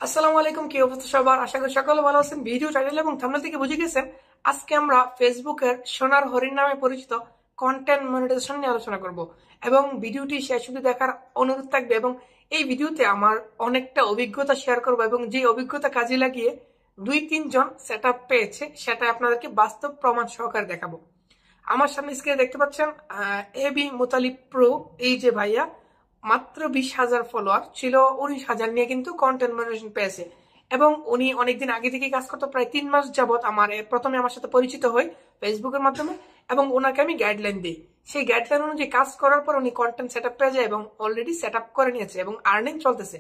আসসালামু আলাইকুম, কি অবস্থা সবার? আশা করি সকলে ভালো আছেন। ভিডিও টাইটেল এবং থাম্বনেল থেকে বুঝে গেছেন আজকে আমরা ফেসবুকের সোনার হরিণ নামে পরিচিত কন্টেন্ট মনিটাইজেশন নিয়ে আলোচনা করব এবং ভিডিওটি শেষ অবধি দেখার অনুরোধ থাকবে। এবং এই ভিডিওতে আমার অনেকটা অভিজ্ঞতা শেয়ার করব এবং যে অভিজ্ঞতা কাজে লাগিয়ে 2-3 জন সেটআপ পেয়েছে সেটা আপনাদেরকে বাস্তব প্রমাণ সহকারে দেখাবো। আমার সামনে স্ক্রিনে দেখতে পাচ্ছেন এবি মুতালিব প্রো, এই যে ভাইয়া মাত্র 20,000 ফলোয়ার ছিল, 19,000 নিয়ে কিন্তু কন্টেন্ট মনিটাইজেশন পেয়েছে। এবং উনি অনেকদিন আগে থেকে কাজ করতো, প্রায় 3 মাস যাবত প্রথমে আমার সাথে পরিচিত হই ফেসবুকের মাধ্যমে এবং ওনাকে আমি গাইডলাইন দিই। সেই গাইডলাইন অনুযায়ী কাজ করার পর উনি কন্টেন্ট সেট আপ পেয়ে যায় এবং অলরেডি সেট আপ করে নিয়েছে এবং আর্নিং চলতেছে।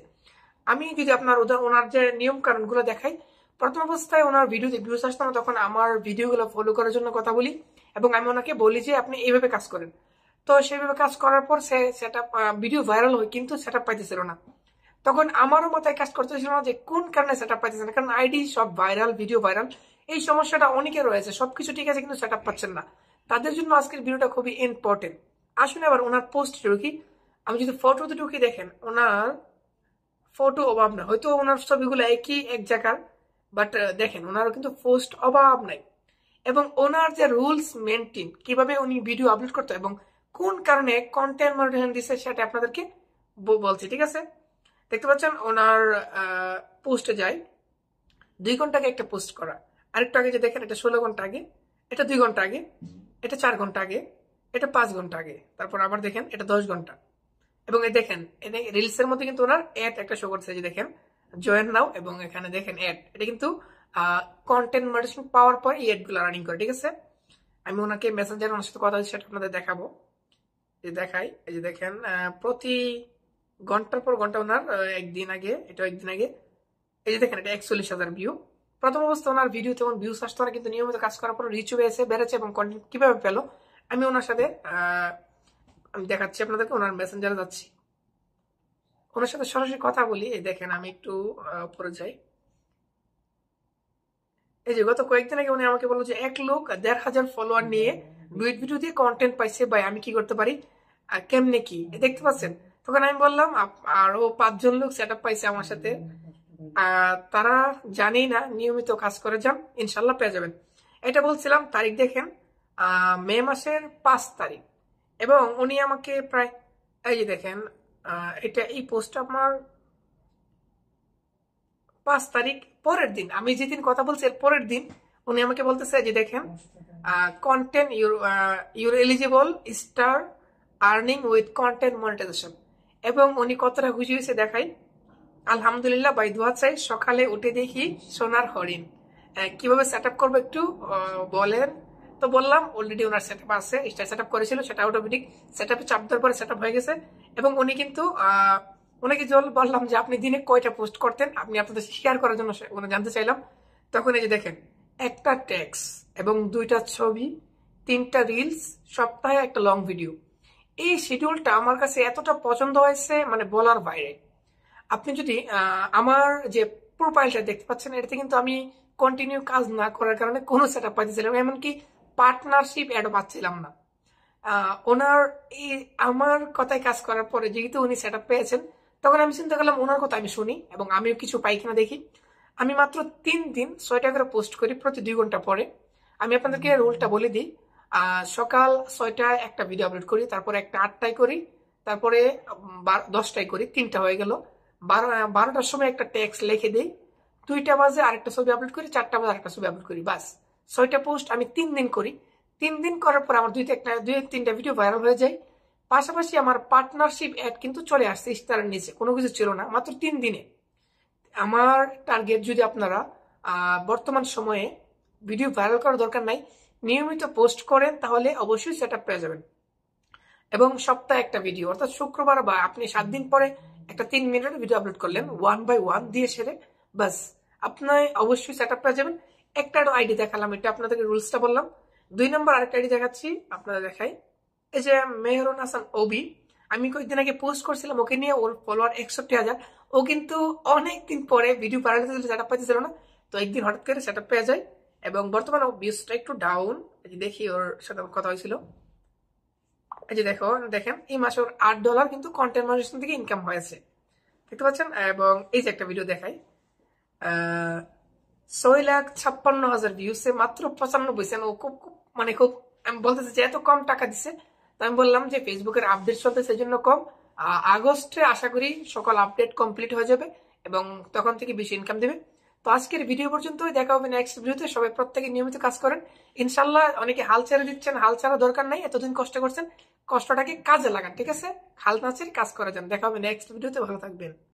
আমি যদি আপনার ওনার যে নিয়ম কানুন গুলো দেখাই, প্রথম অবস্থায় ওনার ভিডিওতে ভিউজ আসতো না, তখন আমার ভিডিওগুলো ফলো করার জন্য কথা বলি এবং আমি ওনাকে বলি যে আপনি এইভাবে কাজ করেন। তো সেইভাবে কাজ করার পর সে সেট আপ ভিডিও ভাইরাল হয় কিন্তু সেট আপ পাইতেছিল না। তখন আমারও মাথায় কাজ করতেছিল না যে কোন কারণে সেট আপ পাইতেছে না, কারণ আইডি সব ভাইরাল, ভিডিও ভাইরাল, এই সমস্যাটা অনেকে রয়েছে, সবকিছু ঠিক আছে কিন্তু সেট আপ পাচ্ছেন না। তাদের জন্য আজকের ভিডিওটা খুবই ইম্পর্টেন্ট। আসুন এবার ওনার পোস্ট ঢুকি। আমি যদি ফটোতে ঢুকি, দেখেন ওনার ফটো অভাব না, হয়তো ওনার ছবিগুলো একই এক জায়গার, বাট দেখেন ওনারও কিন্তু পোস্ট অভাব নাই। এবং ওনার যে রুলস মেনটেন, কিভাবে উনি ভিডিও আপলোড করতো এবং কোন কারণে কন্টেন্ট মনিটাইজেশন দিচ্ছে সেটা আপনাদেরকে বলছি, ঠিক আছে? দেখতে পাচ্ছেন ওনার পোস্টে যাই, 2 ঘন্টা আগে একটা পোস্ট করা, আরেকটু আগে যে দেখেন এটা 16 ঘন্টা আগে, এটা 2 ঘন্টা আগে, এটা 4 ঘন্টা আগে, এটা 5 ঘন্টা আগে, তারপর আবার দেখেন এটা 10 ঘন্টা। এবং এই দেখেন রিলস এর মধ্যে কিন্তু ওনার অ্যাড একটা শো করছে, যে দেখেন জয়েন নাও, এবং এখানে দেখেন অ্যাড, এটা কিন্তু কন্টেন্ট মনিটাইজেশন পাওয়ার পর এই অ্যাড গুলো রানিং করে, ঠিক আছে? আমি ওনাকে মেসেঞ্জারে ওনার সাথে কথা হচ্ছে সেটা আপনাদের দেখাবো। যে দেখাই, এই যে দেখেন প্রতি ঘন্টার পর ঘন্টা ওনার একদিন আগে, এটা একদিন আগে, এই যে দেখেন এটা 41,000 ভিউ। প্রথম অবস্থা ওনার ভিডিও তেমন ভিউস আসতো না, কিন্তু নিয়মিত কাজ করার পর রিচ বেড়েছে এবং কন্টেন্ট কিভাবে পেলো আমি ওনার সাথে আমি দেখাচ্ছি আপনাদেরকে। ওনার মেসেঞ্জারে যাচ্ছি, ওনার সাথে সরাসরি কথা বলি। এই দেখেন আমি একটু উপরে যাই, এই যে গত কয়েকদিন আগে উনি আমাকে বললো যে 1,1,500 ফলোয়ার নিয়ে ডুইট ভিডিও দিয়ে কন্টেন্ট পাইছে, ভাই আমি কি করতে পারি, কেমনে কি দেখতে পাচ্ছেন? তখন আমি বললাম আরো 5 জন লোক সেট আপ পাইছে আমার সাথে, তারা জানি না, নিয়মিত কাজ করে যান, ইনশাল্লাহ পেয়ে যাবেন। এটা বলছিলাম, তারিখ দেখেন মে মাসের 5 তারিখ। এবং উনি আমাকে প্রায়, এই যে দেখেন এটা এই পোস্ট আপনার 5 তারিখ, পরের দিন, আমি যেদিন কথা বলছি এর পরের দিন উনি আমাকে বলতেছে যে দেখেন content your eligible star earning with content monetization. এবং উনি কতটা খুশি হয়েছে দেখাই। আলহামদুলিল্লাহ বাই দোয়া চাই, সকালে উঠে দেখি সোনার হরিণ। কিভাবে সেট আপ করবো একটু বলেন। তো বললাম অলরেডি ওনার সেট আপ আছে, সেট আপ করেছিল, সেটা অটোমেটিক সেট আপে চাপ দেওয়ার পরে সেট আপ হয়ে গেছে। এবং উনি কিন্তু ওনাকে বললাম যে আপনি দিনে কয়টা পোস্ট করতেন, আপনি আপনাদের শেয়ার করার জন্য জানতে চাইলাম। তখন এই যে দেখেন একটা টেক্সট এবং 2টা ছবি, 3টা রিলস, সপ্তাহে একটা লং ভিডিও। এই শিডিউলটা আমার কাছে এতটা পছন্দ হয়েছে, মানে বলার বাইরে। আপনি যদি আমার যে প্রোফাইলটা দেখতে পাচ্ছেন, এটাতে কিন্তু আমি কন্টিনিউ কাজ না করার কারণে কোনো সেট আপ পাচ্ছিলাম, এমনকি পার্টনারশিপ অ্যাডও পাচ্ছিলাম না। ওনার এই আমার কথায় কাজ করার পরে যেহেতু উনি সেট আপ পেয়েছেন, তখন আমি চিন্তা করলাম ওনার কথা আমি শুনি এবং আমিও কিছু পাই কিনা দেখি। আমি মাত্র 3 দিন 6টা করে পোস্ট করি প্রতি 2 ঘন্টা পরে। আমি আপনাদেরকে রুলটা বলে দিই, সকাল 6টায় একটা ভিডিও আপলোড করি, তারপরে একটা 8টায় করি, তারপরে 10টায় করি, 3টা হয়ে গেল। 12টার সময় একটা টেক্সট লিখে দিই, 2টা বাজে আরেকটা ছবি আপলোড করি, 4টা বাজে আরেকটা ছবি আপলোড করি, বাস 6টা পোস্ট আমি 3 দিন করি। 3 দিন করার পর আমার 2-3টা ভিডিও ভাইরাল হয়ে যায়। পাশাপাশি আমার পার্টনারশিপ অ্যাড কিন্তু চলে আসছে স্টারের নিচে, কোনো কিছু ছিল না, মাত্র 3 দিনে। আমার টার্গেট, যদি আপনারা বর্তমান সময়ে ভিডিও ভাইরাল করার দরকার নাই, নিয়মিত পোস্ট করেন, তাহলে অবশ্যই সেট আপ পেয়ে যাবেন। এবং সপ্তাহে একটা ভিডিও, অর্থাৎ শুক্রবার বা আপনি 7 দিন পরে একটা 3 মিনিটের ভিডিও আপলোড করলেন, 1 by 1 দিয়ে সেরে, বাস আপনি অবশ্যই সেট আপ পেয়ে যাবেন। একটা আইডি দেখালাম, এটা আপনাদেরকে রুলসটা বললাম। 2 নম্বর আরেকটা আইডি দেখাচ্ছি, আপনারা দেখাই। এই যে মেহরুন হাসান ওবি, আমি কয়েকদিন আগে পোস্ট করছিলাম ওকে নিয়ে, ওর ফলোয়ার 61,000। ও কিন্তু অনেকদিন পরে ভিডিও পাঠাতে সেট আপ পাইতেছিল না, তো একদিন হঠাৎ করে সেট আপ পেয়ে যায়। এবং বর্তমানে ভিউজটা একটু ডাউন, দেখি ওর সাথে কথা হয়েছিল। এই যে দেখেন এই মাসে ওর $8 কিন্তু কন্টেন্ট মনিটাইজেশন থেকে ইনকাম হয়েছে, দেখতে পাচ্ছেন। এবং এই যে একটা ভিডিও দেখাই, 6,56,000 ভিউসে মাত্র 95 সেন্ট। ও খুব খুব মানে খুব, আমি বলতেছি যে এত কম টাকা দিছে। তো আমি বললাম যে ফেসবুকের আপডেট চলতে সেই জন্য কম। আগস্টে আশা করি সকল আপডেট কমপ্লিট হয়ে যাবে এবং তখন থেকে বেশি ইনকাম দেবে। তো আজকের ভিডিও পর্যন্তই, দেখা হবে নেক্সট ভিডিওতে। সবাই প্রত্যেকে নিয়মিত কাজ করেন ইনশাল্লাহ। অনেকে হাল ছেড়ে দিচ্ছেন, হাল ছাড়া দরকার নাই, এতদিন কষ্ট করছেন, কষ্টটাকে কাজে লাগান, ঠিক আছে? হাল না ছেড়ে কাজ করে যান। দেখা হবে নেক্সট ভিডিওতে, ভালো থাকবেন।